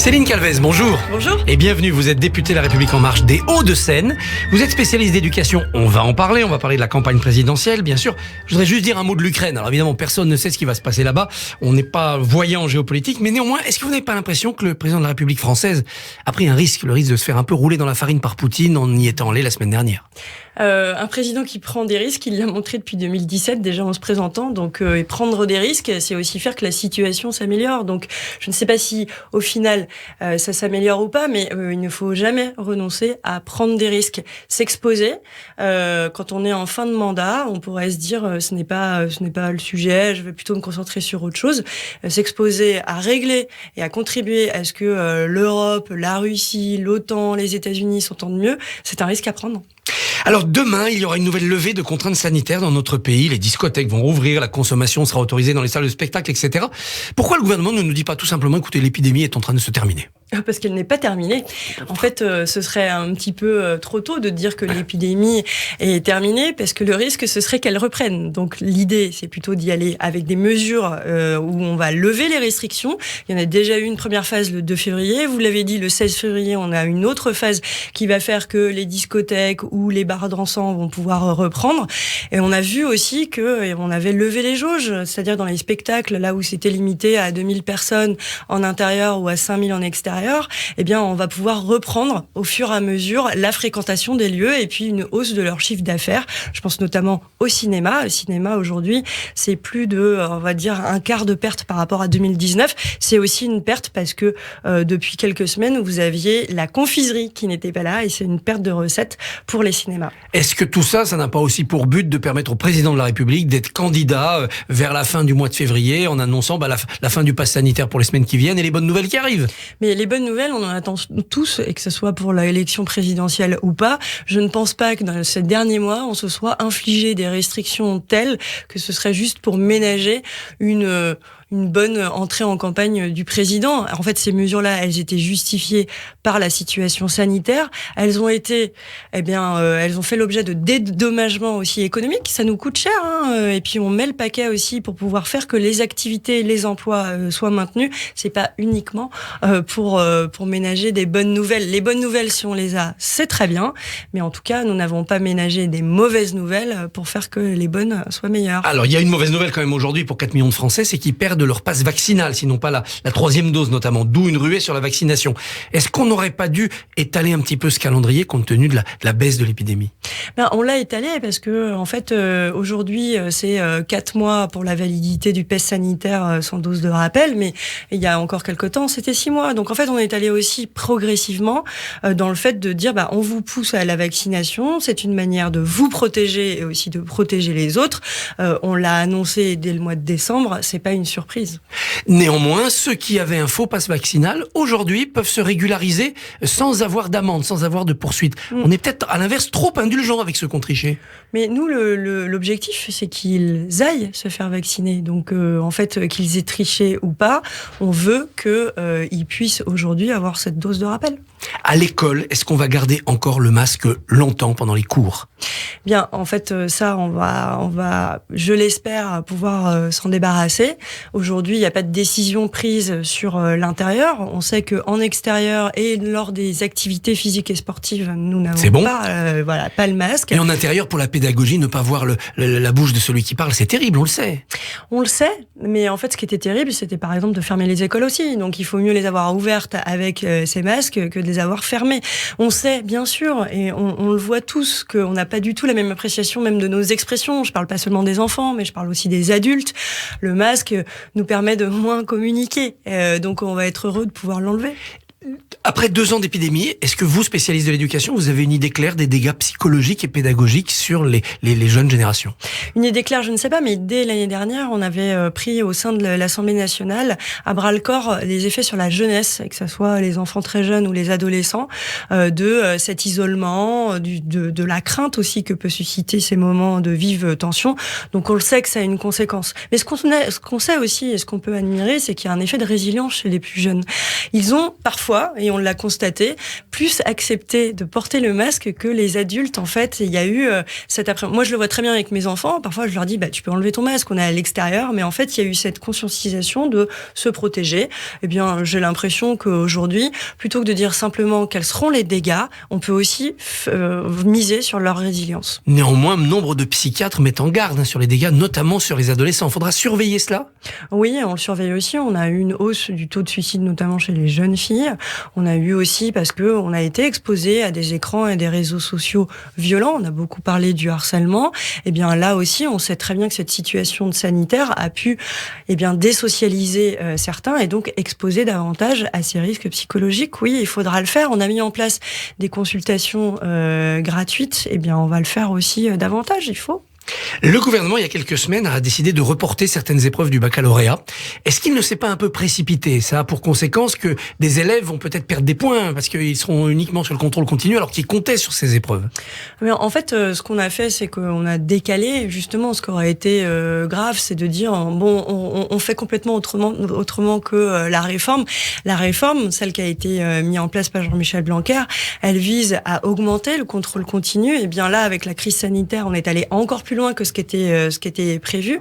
Céline Calvez, bonjour. Bonjour. Et bienvenue, vous êtes députée de La République En Marche des Hauts-de-Seine. Vous êtes spécialiste d'éducation, on va en parler, on va parler de la campagne présidentielle, bien sûr. Je voudrais juste dire un mot de l'Ukraine. Alors évidemment, personne ne sait ce qui va se passer là-bas. On n'est pas voyant en géopolitique, mais néanmoins, est-ce que vous n'avez pas l'impression que le président de la République française a pris un risque, le risque de se faire un peu rouler dans la farine par Poutine en y étant allé la semaine dernière? Un président qui prend des risques, il l'a montré depuis 2017 déjà en se présentant. Donc, et prendre des risques, c'est aussi faire que la situation s'améliore. Donc, je ne sais pas si au final ça s'améliore ou pas, mais il ne faut jamais renoncer à prendre des risques, s'exposer. Quand on est en fin de mandat, on pourrait se dire ce n'est pas le sujet, je vais plutôt me concentrer sur autre chose. S'exposer à régler et à contribuer à ce que l'Europe, la Russie, l'OTAN, les États-Unis s'entendent mieux, c'est un risque à prendre. Alors demain, il y aura une nouvelle levée de contraintes sanitaires dans notre pays. Les discothèques vont rouvrir, la consommation sera autorisée dans les salles de spectacle, etc. Pourquoi le gouvernement ne nous dit pas tout simplement, écoutez, l'épidémie est en train de se terminer? Parce qu'elle n'est pas terminée. En fait, ce serait un petit peu trop tôt de dire que l'épidémie est terminée, parce que le risque, ce serait qu'elle reprenne. Donc l'idée, c'est plutôt d'y aller avec des mesures où on va lever les restrictions. Il y en a déjà eu une première phase le 2 février. Vous l'avez dit, le 16 février, on a une autre phase qui va faire que les discothèques ou les bars dansants vont pouvoir reprendre. Et on a vu aussi que on avait levé les jauges, c'est-à-dire dans les spectacles, là où c'était limité à 2000 personnes en intérieur ou à 5000 en extérieur, eh bien, on va pouvoir reprendre au fur et à mesure la fréquentation des lieux et puis une hausse de leur chiffre d'affaires. Je pense notamment au cinéma. Le cinéma, aujourd'hui, c'est plus de, on va dire, un quart de perte par rapport à 2019. C'est aussi une perte parce que depuis quelques semaines, vous aviez la confiserie qui n'était pas là et c'est une perte de recettes pour les cinémas. Est-ce que tout ça, ça n'a pas aussi pour but de permettre au président de la République d'être candidat vers la fin du mois de février en annonçant la fin du pass sanitaire pour les semaines qui viennent et les bonnes nouvelles qui arrivent? Mais les bonnes nouvelles, on en attend tous, et que ce soit pour l'élection présidentielle ou pas. Je ne pense pas que dans ces derniers mois, on se soit infligé des restrictions telles que ce serait juste pour ménager une bonne entrée en campagne du président. En fait, ces mesures-là, elles étaient justifiées par la situation sanitaire. Elles ont été, elles ont fait l'objet de dédommagements aussi économiques. Ça nous coûte cher, hein. Et puis on met le paquet aussi pour pouvoir faire que les activités, les emplois soient maintenus. C'est pas uniquement pour ménager des bonnes nouvelles. Les bonnes nouvelles, si on les a, c'est très bien. Mais en tout cas, nous n'avons pas ménagé des mauvaises nouvelles pour faire que les bonnes soient meilleures. Alors, il y a une mauvaise nouvelle quand même aujourd'hui pour 4 millions de Français, c'est qu'ils perdent de leur passe vaccinal, sinon pas la troisième dose notamment, d'où une ruée sur la vaccination. Est-ce qu'on n'aurait pas dû étaler un petit peu ce calendrier compte tenu de la baisse de l'épidémie? On l'a étalé parce que en fait aujourd'hui c'est 4 mois pour la validité du pass sanitaire sans dose de rappel, mais il y a encore quelques temps c'était 6 mois. Donc en fait on est allé aussi progressivement dans le fait de dire on vous pousse à la vaccination, c'est une manière de vous protéger et aussi de protéger les autres. On l'a annoncé dès le mois de décembre, c'est pas une surprise. Néanmoins, ceux qui avaient un faux pass vaccinal, aujourd'hui, peuvent se régulariser sans avoir d'amende, sans avoir de poursuite. On est peut-être, à l'inverse, trop indulgent avec ceux qui ont triché. Mais nous, l'objectif, c'est qu'ils aillent se faire vacciner. Donc, en fait, qu'ils aient triché ou pas, on veut qu'ils puissent aujourd'hui avoir cette dose de rappel. À l'école, est-ce qu'on va garder encore le masque longtemps pendant les cours? Bien, en fait, ça, on va, je l'espère, pouvoir s'en débarrasser. Aujourd'hui, il n'y a pas de décision prise sur l'intérieur. On sait qu'en extérieur et lors des activités physiques et sportives, nous n'avons pas le masque. Et en intérieur, pour la pédagogie, ne pas voir la bouche de celui qui parle, c'est terrible, on le sait. On le sait, mais en fait, ce qui était terrible, c'était par exemple de fermer les écoles aussi. Donc, il faut mieux les avoir ouvertes avec ces masques que de les avoir fermés. On sait, bien sûr, et on le voit tous, qu'on n'a pas du tout la même appréciation même de nos expressions. Je parle pas seulement des enfants, mais je parle aussi des adultes. Le masque nous permet de moins communiquer. Donc, on va être heureux de pouvoir l'enlever. Après 2 ans d'épidémie, est-ce que vous, spécialiste de l'éducation, vous avez une idée claire des dégâts psychologiques et pédagogiques sur les jeunes générations? Une idée claire, je ne sais pas, mais dès l'année dernière, on avait pris au sein de l'Assemblée nationale à bras-le-corps les effets sur la jeunesse, que ce soit les enfants très jeunes ou les adolescents, de cet isolement, de la crainte aussi que peut susciter ces moments de vive tension. Donc on le sait que ça a une conséquence. Mais ce qu'on sait aussi et ce qu'on peut admirer, c'est qu'il y a un effet de résilience chez les plus jeunes. Ils ont parfois, et on l'a constaté, plus accepté de porter le masque que les adultes. En fait, il y a eu moi je le vois très bien avec mes enfants. Parfois, je leur dis, tu peux enlever ton masque, on est à l'extérieur. Mais en fait, il y a eu cette conscientisation de se protéger. Eh bien, j'ai l'impression qu'aujourd'hui, plutôt que de dire simplement quels seront les dégâts, on peut aussi miser sur leur résilience. Néanmoins, nombre de psychiatres mettent en garde sur les dégâts, notamment sur les adolescents. Il faudra surveiller cela ? Oui, on le surveille aussi. On a eu une hausse du taux de suicide, notamment chez les jeunes filles. On a eu aussi, parce que on a été exposé à des écrans et des réseaux sociaux violents. On a beaucoup parlé du harcèlement. Eh bien, là aussi, on sait très bien que cette situation sanitaire a pu, désocialiser certains et donc exposer davantage à ces risques psychologiques. Oui, il faudra le faire. On a mis en place des consultations gratuites. Eh bien, on va le faire aussi davantage. Il faut. Le gouvernement, il y a quelques semaines, a décidé de reporter certaines épreuves du baccalauréat. Est-ce qu'il ne s'est pas un peu précipité ? Ça a pour conséquence que des élèves vont peut-être perdre des points parce qu'ils seront uniquement sur le contrôle continu alors qu'ils comptaient sur ces épreuves. Mais en fait, ce qu'on a fait, c'est qu'on a décalé. Justement, ce qui aurait été grave, c'est de dire on fait complètement autrement que la réforme. La réforme, celle qui a été mise en place par Jean-Michel Blanquer, elle vise à augmenter le contrôle continu. Et bien là, avec la crise sanitaire, on est allé encore plus loin que ce qui était prévu,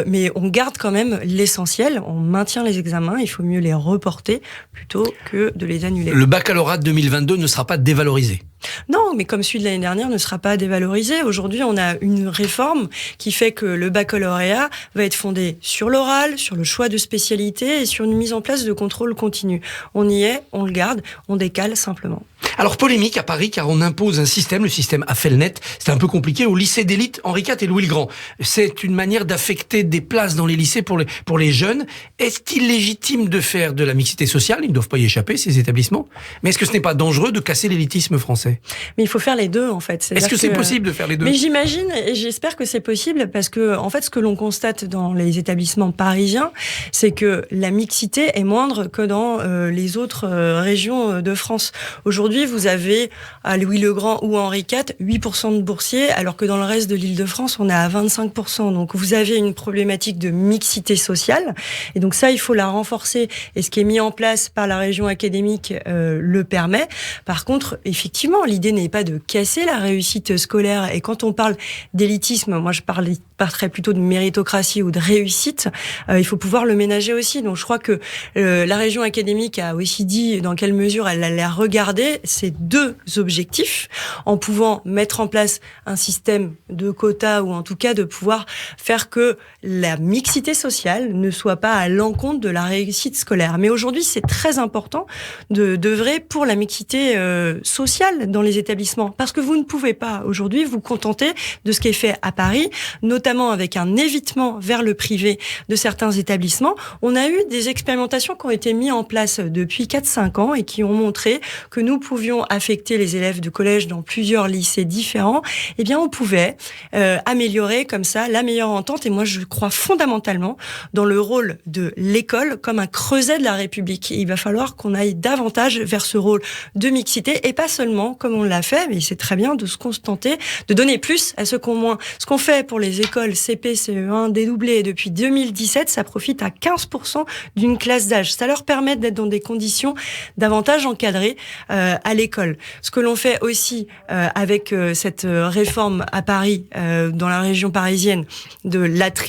mais on garde quand même l'essentiel, on maintient les examens, il faut mieux les reporter plutôt que de les annuler. Le baccalauréat 2022 ne sera pas dévalorisé ? Non, mais comme celui de l'année dernière ne sera pas dévalorisé. Aujourd'hui, on a une réforme qui fait que le baccalauréat va être fondé sur l'oral, sur le choix de spécialité et sur une mise en place de contrôle continu. On y est, on le garde, on décale simplement. Alors, polémique à Paris, car on impose un système, le système Affelnet. C'est un peu compliqué au lycée d'élite Henri IV et Louis le Grand. C'est une manière d'affecter des places dans les lycées pour les jeunes. Est-ce légitime de faire de la mixité sociale ? Ils ne doivent pas y échapper, ces établissements. Mais est-ce que ce n'est pas dangereux de casser l'élitisme français ? Mais il faut faire les deux, en fait. Est-ce que c'est possible de faire les deux ? Mais j'imagine et j'espère que c'est possible parce que, en fait, ce que l'on constate dans les établissements parisiens, c'est que la mixité est moindre que dans les autres régions de France. Aujourd'hui, vous avez à Louis le Grand ou Henri IV 8% de boursiers, alors que dans le reste de l'Île-de-France, on est à 25%. Donc, vous avez une problématique de mixité sociale. Et donc, ça, il faut la renforcer. Et ce qui est mis en place par la région académique le permet. Par contre, effectivement, l'idée n'est pas de casser la réussite scolaire. Et quand on parle d'élitisme, moi, je parlerais plutôt de méritocratie ou de réussite. Il faut pouvoir le ménager aussi. Donc, je crois que la région académique a aussi dit dans quelle mesure elle allait regarder ces deux objectifs en pouvant mettre en place un système de quotas ou en tout cas de pouvoir faire que la mixité sociale ne soit pas à l'encontre de la réussite scolaire. Mais aujourd'hui, c'est très important d'œuvrer pour la mixité sociale dans les établissements parce que vous ne pouvez pas aujourd'hui vous contenter de ce qui est fait à Paris, notamment avec un évitement vers le privé de certains établissements. On a eu des expérimentations qui ont été mises en place depuis 4-5 ans et qui ont montré que nous pouvions affecter les élèves de collège dans plusieurs lycées différents. Eh bien, on pouvait améliorer comme ça la meilleure entente. Et moi, je crois fondamentalement dans le rôle de l'école comme un creuset de la République. Et il va falloir qu'on aille davantage vers ce rôle de mixité et pas seulement comme on l'a fait, mais c'est très bien de se contenter, de donner plus à ceux qui ont moins. Ce qu'on fait pour les écoles CP, CE1, dédoublées depuis 2017, ça profite à 15% d'une classe d'âge. Ça leur permet d'être dans des conditions davantage encadrées à l'école. Ce que l'on fait aussi avec cette réforme à Paris, dans la région parisienne, de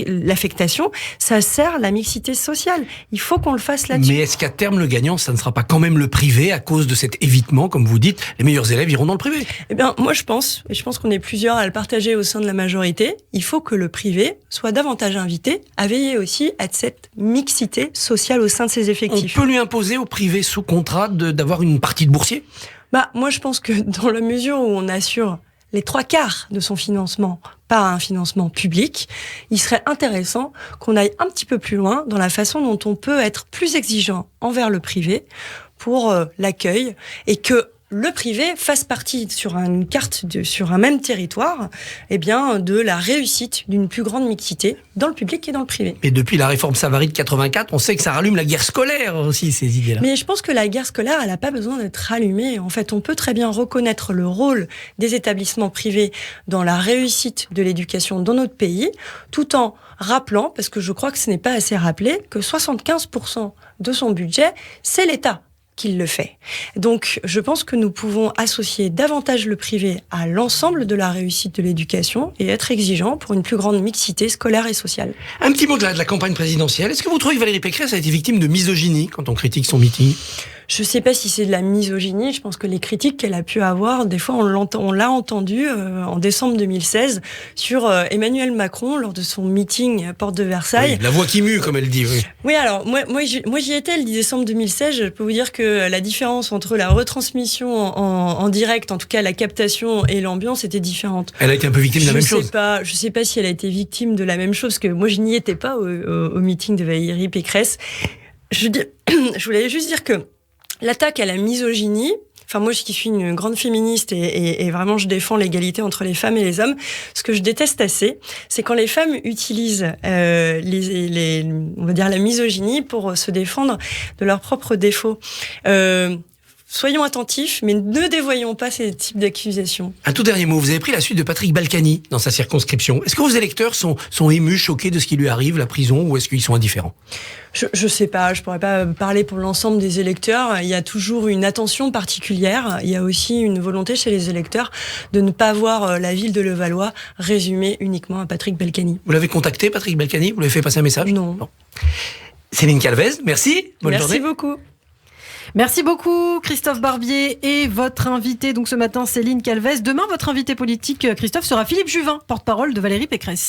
l'affectation, ça sert la mixité sociale. Il faut qu'on le fasse là-dessus. Mais est-ce qu'à terme, le gagnant, ça ne sera pas quand même le privé à cause de cet évitement, comme vous dites, les meilleurs élèves iront dans le privé? Eh bien, moi je pense, et je pense qu'on est plusieurs à le partager au sein de la majorité, il faut que le privé soit davantage invité à veiller aussi à cette mixité sociale au sein de ses effectifs. On peut lui imposer au privé sous contrat d'avoir une partie de boursier? Moi je pense que dans la mesure où on assure les 3/4 de son financement par un financement public, il serait intéressant qu'on aille un petit peu plus loin dans la façon dont on peut être plus exigeant envers le privé pour l'accueil et que le privé fasse partie sur une carte sur un même territoire, eh bien, de la réussite d'une plus grande mixité dans le public et dans le privé. Et depuis la réforme Savary de 84, on sait que ça rallume la guerre scolaire aussi, ces idées-là. Mais je pense que la guerre scolaire, elle n'a pas besoin d'être rallumée. En fait, on peut très bien reconnaître le rôle des établissements privés dans la réussite de l'éducation dans notre pays, tout en rappelant, parce que je crois que ce n'est pas assez rappelé, que 75% de son budget, c'est l'État qu'il le fait. Donc, je pense que nous pouvons associer davantage le privé à l'ensemble de la réussite de l'éducation et être exigeants pour une plus grande mixité scolaire et sociale. Un petit mot de la campagne présidentielle. Est-ce que vous trouvez que Valérie Pécresse a été victime de misogynie quand on critique son meeting ? Je ne sais pas si c'est de la misogynie. Je pense que les critiques qu'elle a pu avoir, des fois, on l'a entendu en décembre 2016 sur Emmanuel Macron lors de son meeting porte de Versailles. Oui, la voix qui mue, comme elle dit. Oui, oui, alors moi j'y étais le 10 décembre 2016. Je peux vous dire que la différence entre la retransmission en direct, en tout cas la captation et l'ambiance, était différente. Elle a été un peu victime de la même chose. Je sais pas si elle a été victime de la même chose, parce que moi je n'y étais pas au meeting de Valérie Pécresse. Je voulais juste dire que l'attaque à la misogynie, enfin moi qui suis une grande féministe et vraiment je défends l'égalité entre les femmes et les hommes, ce que je déteste assez, c'est quand les femmes utilisent on va dire la misogynie pour se défendre de leurs propres défauts. Soyons attentifs, mais ne dévoyons pas ces types d'accusations. Un tout dernier mot, vous avez pris la suite de Patrick Balkany dans sa circonscription. Est-ce que vos électeurs sont émus, choqués de ce qui lui arrive, la prison, ou est-ce qu'ils sont indifférents ? Je sais pas, je pourrais pas parler pour l'ensemble des électeurs. Il y a toujours une attention particulière. Il y a aussi une volonté chez les électeurs de ne pas voir la ville de Levallois résumée uniquement à Patrick Balkany. Vous l'avez contacté, Patrick Balkany ? Vous lui avez fait passer un message ? Non. Céline Calvez, merci. Bonne journée. Merci beaucoup. Merci beaucoup Christophe Barbier et votre invité donc ce matin Céline Calvez. Demain votre invité politique Christophe sera Philippe Juvin, porte-parole de Valérie Pécresse.